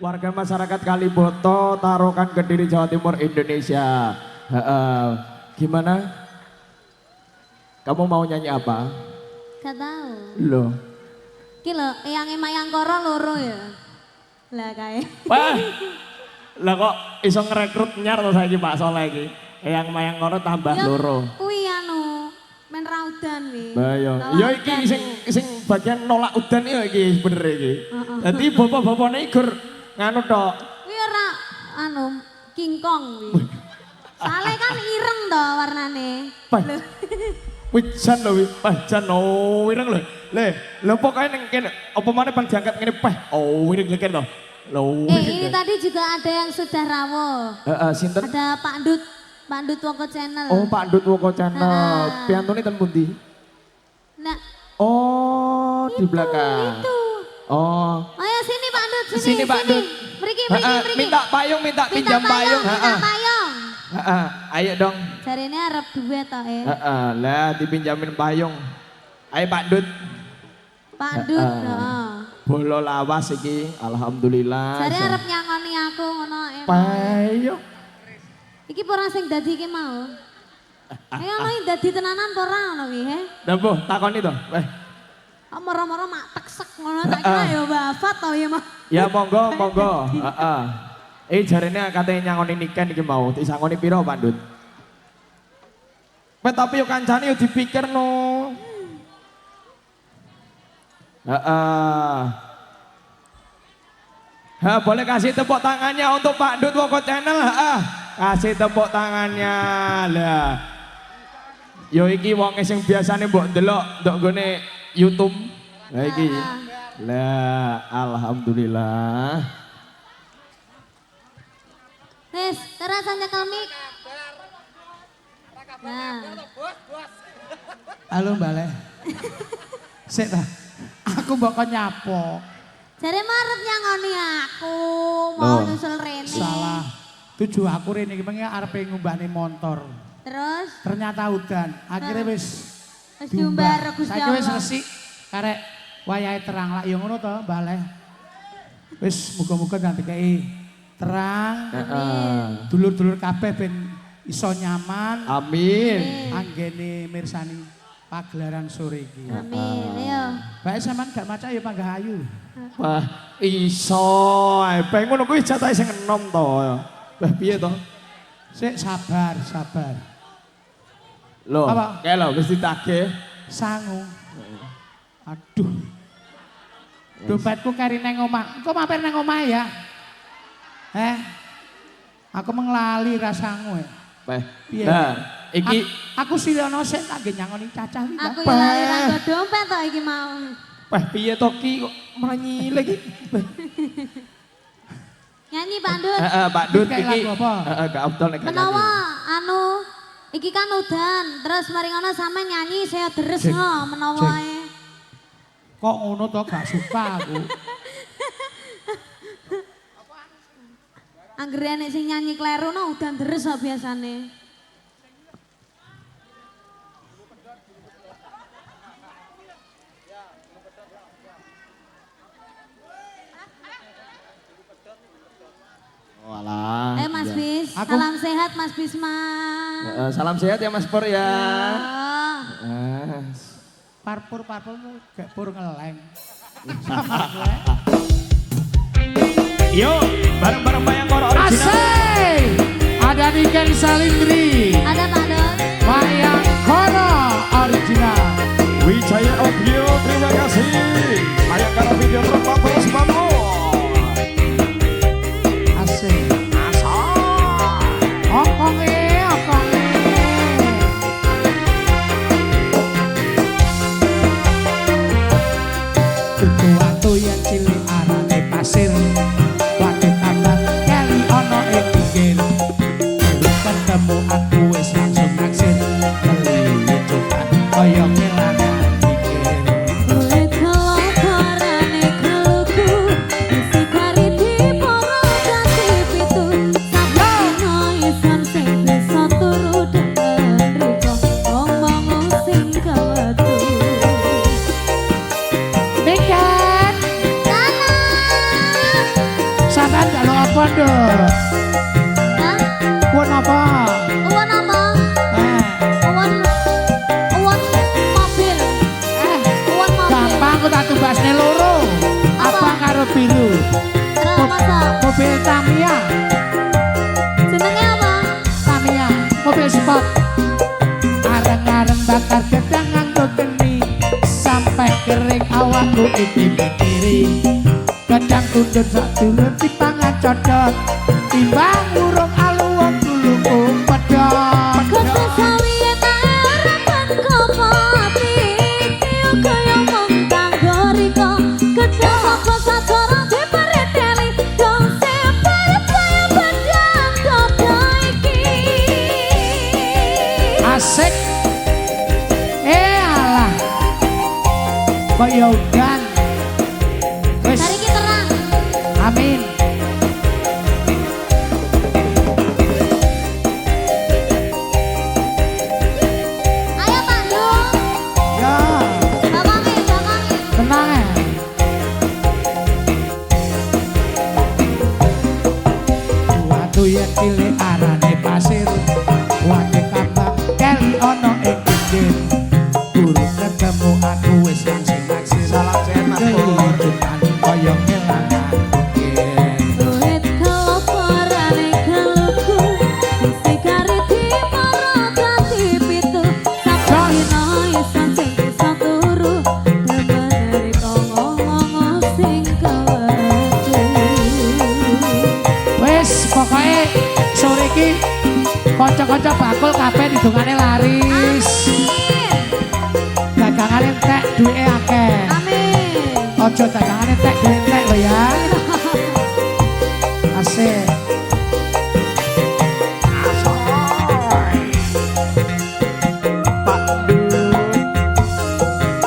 Warga masyarakat Kaliboto, Tarokan, Kediri, Jawa Timur, Indonesia. Gimana? Kamu mau nyanyi apa? Gak tahu. Loh. Ki lho, eyange Mayang Koro loro ya. Lah kae. Wah. Lah kok iso ngerekrut nyar to saiki Pak Soleh iki. Eyang Mayang Koro tambah loro. Kuwi anu men raudan wi. Bayo. Ya iki sing bagian nolak udan iki bener iki. Dadi bapak-bapakne gur nganu tok. Kuwi ora anu kingkong wi. Sale kan ireng to warnane. Wijan lho, jan ireng lho. Lho pokoke ning kene apa maneh pan diangkat ngene peh. Ireng kene to. Lho. Ini tadi juga ada yang sudah rawuh. Sinten? Ada Pak Ndut Woko Channel. Oh, Pak Ndut Woko Channel. Piantune ten pundi? Nah. Oh, di belakang. Itu. Oh. Ayo sini Pak Ndut, sini. Sini Pak Ndut. Mriki. Minta payung, minta pinjam payung. Minta payung. Ayo dong. Jarine arep duit to lah dipinjamin payung. Ayo Pak Ndut. Pak Ndut, Bolo lawas iki, alhamdulillah. Jare arep nyangoni aku ngono. Payung. Iki ora sing dadi iki mau. Ono dadi tenanan apa ora ngono wi, he? Lah boh, takoni to. Moro-moro mak teksek ngono tak kira ya wafat to ya mah. Ya monggo. Jarene katanya nyangoni niken iki mau, disangoni piro Pak Ndut? Tapi yo kancane yo dipikirno. Boleh kasih tepuk tangannya untuk Pak Ndut Woko Channel. Kasih tepuk tangannya. Lah. Yo iki wong sing biasane mbok ndelok ndok gone YouTube. Lah iki. Lah, alhamdulillah. Wes, terus nyekel mic. Nah. Halo Mbak Le. Sik ta. Aku bakal nyapo. Jare marep nyangoni aku, mau nyusul Rene. Salah. Tujuh aku Rene iki pengen arepe ngumbahne motor. Terus ternyata udan. Akhirnya wis diumbar Gusti Allah. Saiki wis resik karek wayahe terang lak ya ngono to, Mbak Le. Wis muga-muga nanti kei terang. Dulur-dulur kabeh ben iso nyaman. Amin. Anggene mirsani pagelaran sore iki. Amin. Ayo. Bae sampean gak maca ya panggah ayu. Wah, iso ae. Bae ngono kuwi jatahe sing enom to. Lah piye to? Sik sabar. Loh, apa? Kayak lho wis ditagih. Sangu. Aduh. Dompetku kari neng omah. Engko mampir neng omah ya. Aku menglali rasangu ya. Nah, iki aku siliono sik tak nyangoni cacah iki. Aku yo lali ranggo dompet to iki mau. Piye to ki kok mrenyile iki? Nyanyi Pak Ndut. Pak Ndut iki. Gak abdol nek menawa anu iki kan udan, terus mari ngono sampe nyanyi saya deres no menawa ae. Kok ngono to gak suka aku. Anggere nek sing nyanyi kleru no udan deres kok biasane. Walah. Mas Bis, salam sehat Mas Bisma. Salam sehat ya Mas Pur ya. Parpur gak pur ngeleng. Yo, bareng-bareng Mayang Koro original. Asik! Ada Niken Salindri. Ada Pak Dol. Mayang Koro original. Wijaya Audio, terima kasih. Mayang Koro Video Pro terus bangun. Asik. Okonge. Itu waktu yang cilik arane pasir. Waduk abang kali ono ing pinggir. Ketemu aku wis langsung naksir. Beli coba koyo kelangan pikir. Kulit keloporane keluku apa, Nduk? Hah? Uwon apa? Uwon apa? Uwon mobil. Uwon mobil. Gampang aku tak tumbasne loro. Abang karo biru. Terus masa? Mobil Tamiya. Jenenge apa? Tamiya, mobil sport. Areng-areng bakar gedang nganggo geni. Sampai kering awakku iki mikiri. Gedang tundun sak dulur dipangan codot. Timbang urung alu wong duluku pedot. Kata sawi harapan kopati. Tiyo kaya mengkang goriko. Gedang moko sacorong dipereteli. Dong separep saya badan dodo iki. Asik. Alah. Kok ya udan. Wis. Hari kita terang. Amin. Ayo Pak Dung. Ya, Bakangi. tenang ya. Waktu yang cilik arane pasir. Wate kambang keli ono ing pinggir. Guru ketemu aku wis langsung naksir. Salam sehat, Mas Pur. Kehidupan koyo kelangan ukir. Duit keloporane keluku. Isi kari timoro dadi pitu. Sampai dino iso sing iso turu. Demeneri ngomong sing kewetu. Wis pokoke sore iki kanca-kanca bakul kabeh didongane laris. Dagangane entek duwike akeh. Amin. Ojo dagangane entek duwe entek lho ya. Asik. Pak Dut.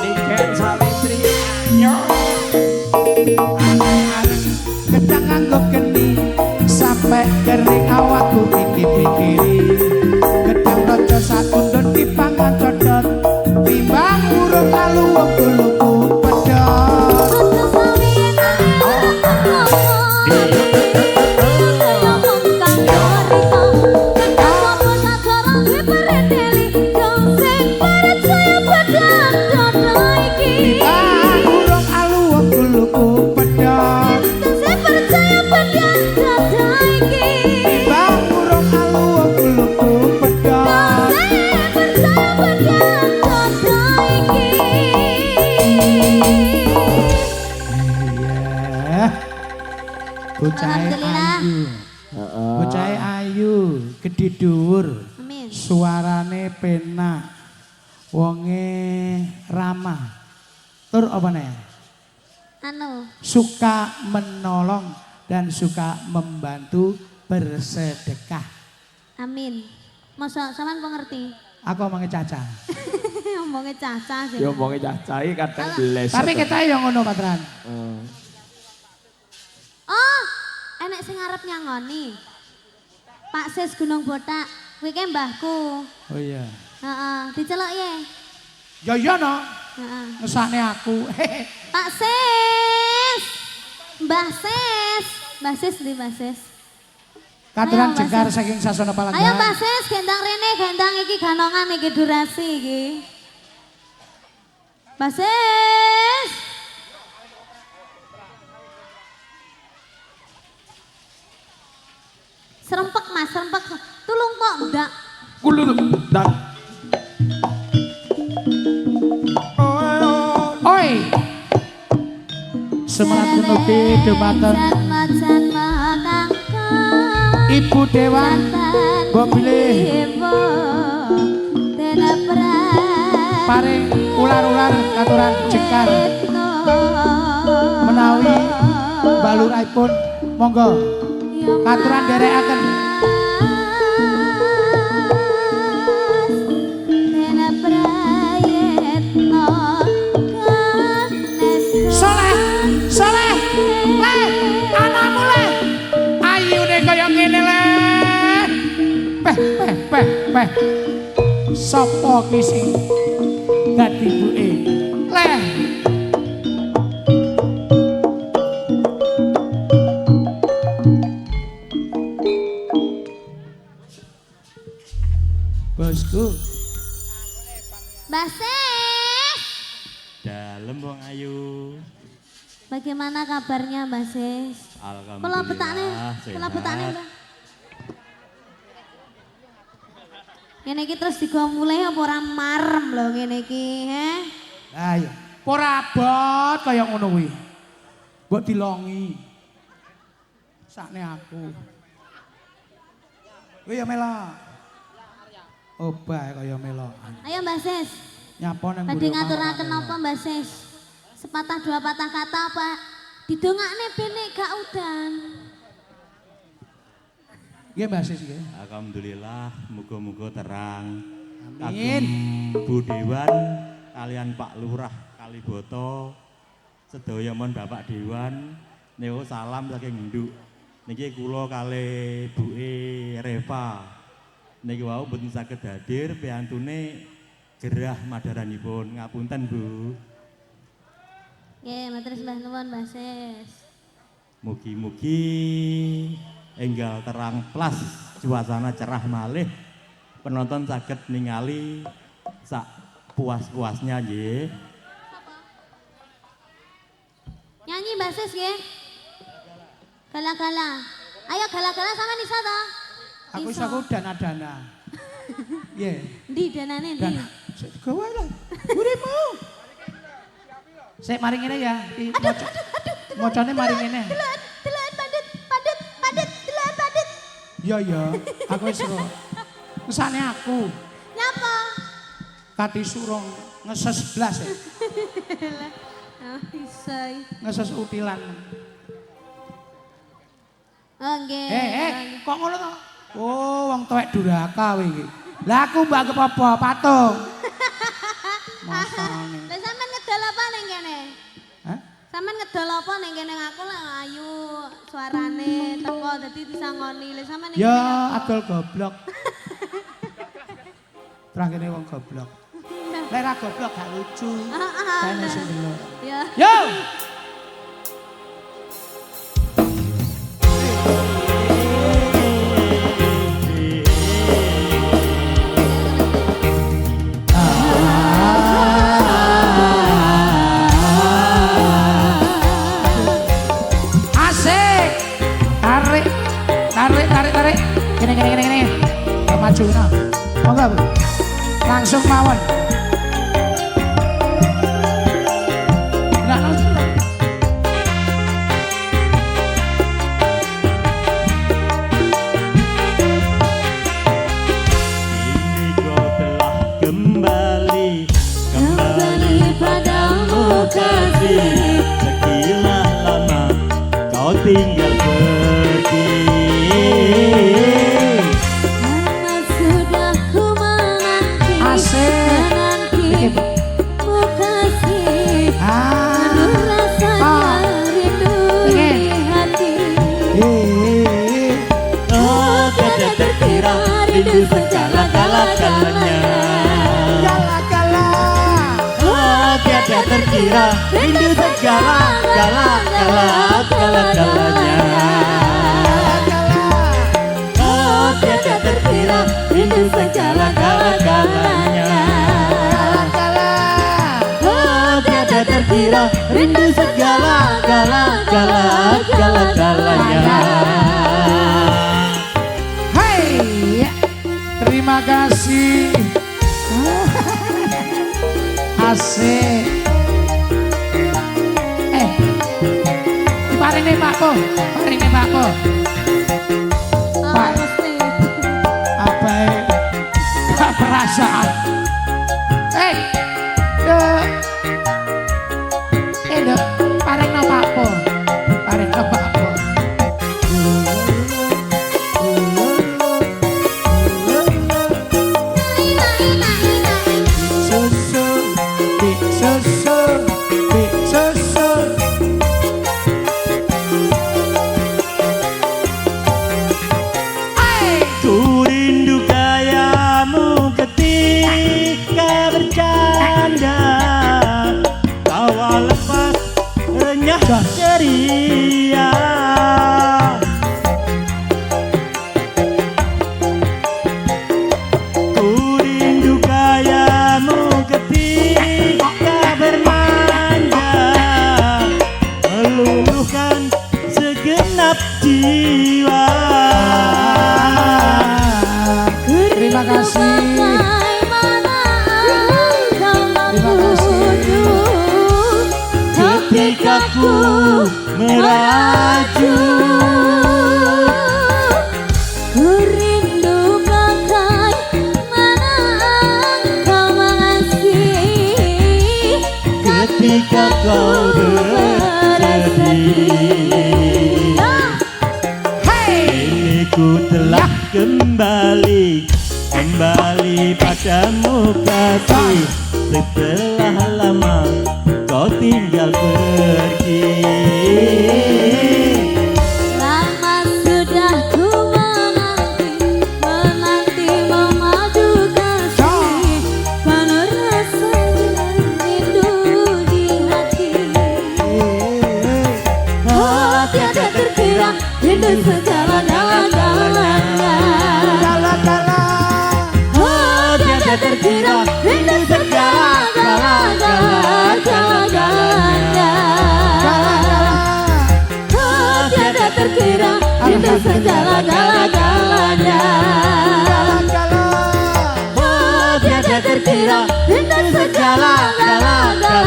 Niken Salitri. Areng-areng gedang nganggo geni sampai kering awakku iki pikiri. Gedang raja satundun dipangan codot. Timbang urung alu wong duluku pedot. Kata sawi harapan kopati. Kaya mengkang goriko. Gedang moko sacorong dipereteli. Dong sing paret saya badan dodo iki. Timbang urung alu wong duluku pedot. Saya percaya pada dada iki. Timbang urung alu wong duluku pedot. Saya percaya pada dada iki. Iya. Bocahe Alhamdulillah. ayu. Bocahe ayu, gedhe dhuwur. Amin. Suarane penak. Wonge ramah. Tur apa nih? Anu, Suka menolong dan suka membantu bersedekah. amin. Masa sampean pengerti? Aku omongi Caca. Ngomongnya caca sih. Ya omongnya cacai kadang beles. Tapi kita yang ngono Patran. Oh, enek sing arep nyangoni. Pak Sis Gunung Botak, kuwi ke mbahku. Oh iya. Heeh, diceluk ye. Ya iya no. Heeh. Ngesane aku. Pak Sis. Mbah Sis. Mbah Sis di Mbah Sis. Katuran Ayo, Mbak jengkar Sis. saking Sasana Palangga. Ayo Mbah Sis, gendang rene, gendang iki ganongan iki durasi iki. Mbah Sis. Serempek Mas, serempek. Tulung kok ndak. Kulo dan Oi. Semangat menubi dumateng Macan makangka. Ibu Dewan. Mbok pilih. Paring ular-ular katuran jengkar menawi baluraipun monggo katuran derekaken. Soleh, soleh, le, anakmu le, ayune kaya ngene le. Peh. Sopo ki sing dadi ibuke? Le. bosku. Mbak Sis. Dalem wong ayu. Bagaimana kabarnya Mbak Sis? Kula betane, kula betane Mbak. Ngene iki terus digawa mulai apa ora marem lho ngene iki, he? Lah iya. Ora abot kaya ngono kuwi. Mbok dilongi. Sakne aku. Kuwi ya melo. Obah kaya melokan. Ayo Mbak Sis. Nyapa nang Badhe ngaturaken napa Mbak Sis? Sepatah dua patah kata apa? Didongakne bene gak udan. Nggih Mbak Sis nggih. Alhamdulillah, muga-muga terang. Amin. Kagem Bu Dewan kalian Pak Lurah Kaliboto sedaya mon Bapak Dewan niku salam saking nduk. Niki kula kalih Buke Reva. Niki wau mboten saged hadir piantune gerah madaranipun. Ngapunten Bu. Nggih, matur sembah nuwun Mbak Sis. Mugi-mugi enggal terang plus suasana cerah malih penonton saged ningali sak puas-puasnya nggih. Nyanyi Mbak Sis nggih. Gala-gala. Ayo gala-gala sampean isa to? Aku iso ku dana-dana. Nggih. Ndi danane ndi? Dana. Gawe lah. Urimu. Sik mari ngene ya. Mocone mari ngene. Delet padut, delet padut. Iya. Aku wis ro. Kesane aku. Nyapa? Kati surung ngeses blas ya. Oh, bisa. Ngeses utilan. Oh, nggih. Kok ngono to? Oh, wong tuwek duraka kowe iki. Lah aku mbak apa patung. Masane. Lah sampean ngedol apa ning kene? Hah? Sampean ngedol apa ning kene aku lah ayu suarane teko dadi disangoni. Lah sampean ning Ya, kene. adol goblok. Terakhirnya wong goblok. Lek ra goblok gak lucu. Kene sing delok. Ya. Yo. Asik. Tarik. Gini. Ke maju no. Monggo, Bu. Langsung mawon. Enggak langsung. Kini kau telah kembali padamu kasih. Sekilah lama kau tinggal pergi. Karena sudah ku menanti. Asik. Dikit. Mu kasih. Aduh rasanya rindu di hati. Oh, tiada terkira rindu segala-galanya. Gala-gala. Oh, tiada terkira rindu segala-galanya. Oh, tiada terkira rindu segala-galanya. Oh, tiada terkira rindu segala-galanya. Hai, terima kasih. Asik. Diparingi Pak Po. Ah, mesti. Apa gak perasaan? Dek, paringno Pak Po. Susu. segenap jiwa. Terima kasih. Ketika ku meraju, ku rindu bagaimana kau mengasihi. ketika kau bersedih. Kini ku telah kembali padamu kasih. Setelah lama kau tinggal pergi. Lama sudah ku menanti memadu kasih. Penuh rasa rindu di hati. Oh tiada terkira rindu segala-galanya. Oh tiada terkira rindu segala-galanya. Oh tiada terkira rindu segala-galanya. Oh tiada terkira rindu segala-galanya.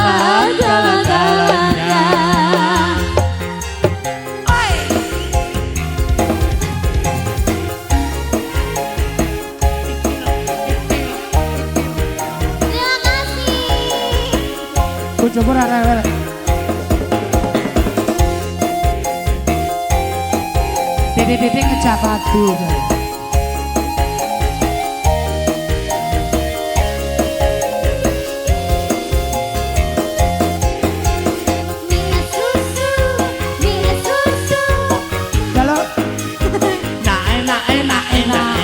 Terima kasih. Ku coba rara. Dede ngejak padu. Minum susu. Kalau Enak.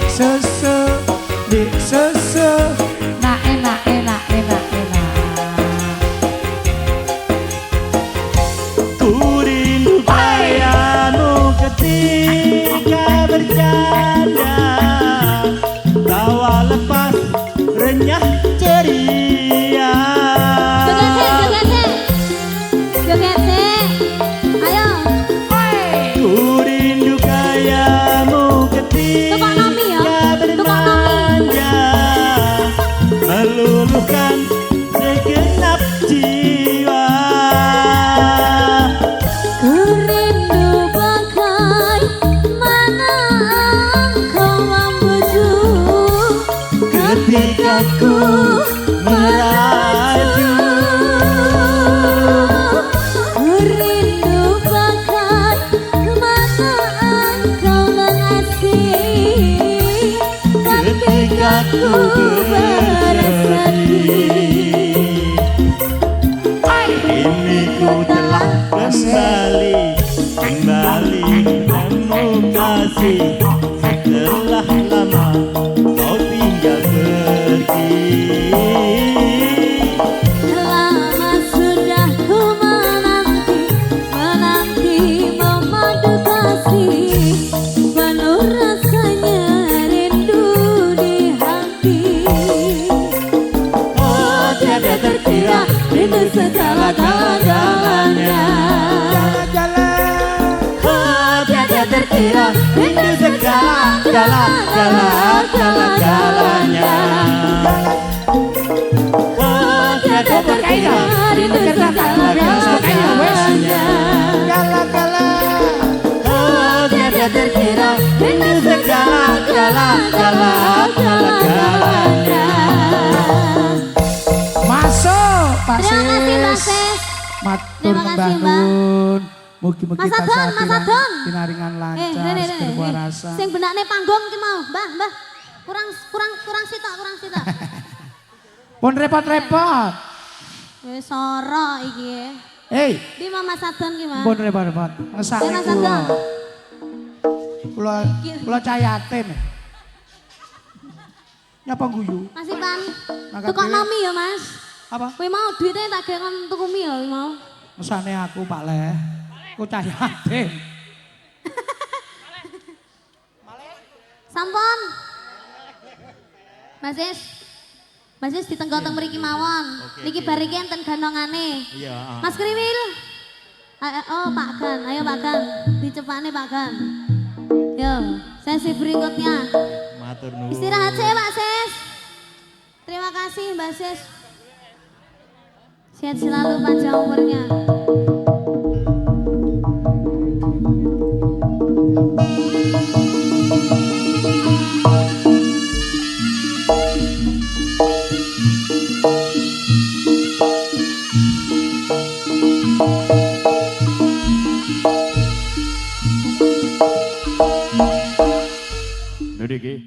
susu, di susu, nah enak. Ku rindu gayamu ketika bercanda, tawa lepas renyah ceria. Joget sih. Ayo. Ku rindu gayamu Tukang nomi ya, ketika tukang nomi. bermanja, meluluhkan segenap jiwa. Ku rindu bagaimana engkau membujuk Ketika ku meraju, ku rindu bagaimana engkau mengasihi. ketika ku bersedih. Kini ku telah kembali bertemu kasih. Setelah lama kau tinggal pergi. Lama sudah ku menanti memadu kasih. Penuh rasanya rindu di hati. Oh tiada terkira rindu segala-galanya. Oh tiada terkira rindu segala-galanya. Oh tiada terkira rindu segala-galanya. Oh tiada terkira rindu segala-galanya. Masuk, Pak Terima kasih Mbak Sis. Sis. Matur Terima kasih, Mbah Mbak. Nun. Mugi-mugi Mas Adon, Mas Adon. pinaringan lancar, Rene. berpuasa. Sing benakne panggung ki mau, Mbah. Kurang sitok. Pun repot-repot. Wis soro iki. Hei, Di Mas Adon ki, Mas. pun repot-repot. Ngesake Mas kula. Adon. Kula cayatin. Nyapa guyu? Mas Ipan. Mangkat Tukang dhewe. nomi ya, Mas. Apa? Kowe mau duitnya tak gawe kon tuku mie lho mau. Mesane aku Pak Leh. Ku cayatin. Sampun. Mas Is ditenggoteng mriki mawon. Oke, Niki oke. bar iki enten ganongane. Iya. Mas Kriwil. Oh Pak Gan, ayo Pak Gan, dicepani Pak Gan. Yo, sesi berikutnya. Matur nuwun. Istirahat saya Pak Sis. Terima kasih Mbak Sis. Sehat selalu panjang umurnya. Nuriki.